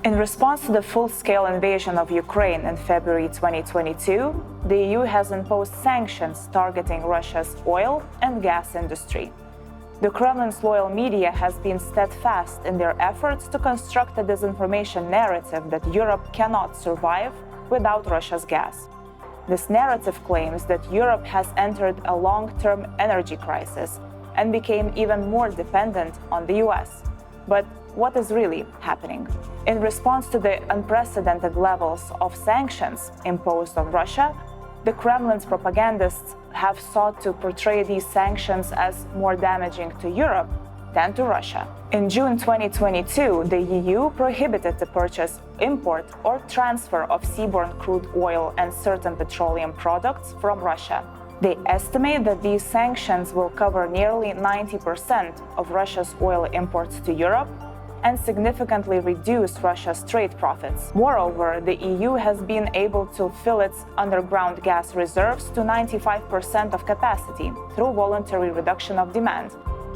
In response to the full-scale invasion of Ukraine in February 2022, the EU has imposed sanctions targeting Russia's oil and gas industry. The Kremlin's loyal media has been steadfast in their efforts to construct a disinformation narrative that Europe cannot survive without Russia's gas. This narrative claims that Europe has entered a long-term energy crisis and became even more dependent on the US. But what is really happening? In response to the unprecedented levels of sanctions imposed on Russia, the Kremlin's propagandists have sought to portray these sanctions as more damaging to Europe than to Russia. In June 2022, the EU prohibited the purchase, import, or transfer of seaborne crude oil and certain petroleum products from Russia. They estimate that these sanctions will cover nearly 90% of Russia's oil imports to Europe and significantly reduce Russia's trade profits. Moreover, the EU has been able to fill its underground gas reserves to 95% of capacity through voluntary reduction of demand,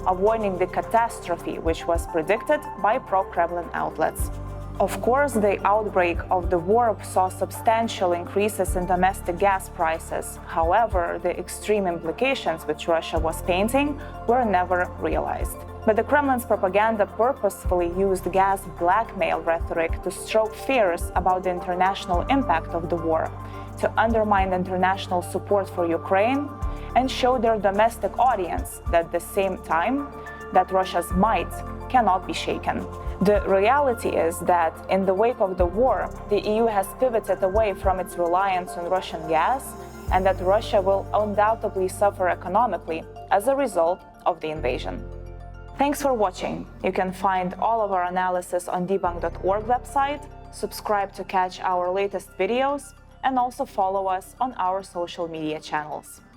avoiding the catastrophe which was predicted by pro-Kremlin outlets. Of course, the outbreak of the war saw substantial increases in domestic gas prices. However, the extreme implications which Russia was painting were never realized. But the Kremlin's propaganda purposefully used gas blackmail rhetoric to stoke fears about the international impact of the war, to undermine international support for Ukraine, and show their domestic audience that at the same time that Russia's might cannot be shaken. The reality is that in the wake of the war, the EU has pivoted away from its reliance on Russian gas, and that Russia will undoubtedly suffer economically as a result of the invasion. Thanks for watching. You can find all of our analysis on debunk.org website, subscribe to catch our latest videos, and also follow us on our social media channels.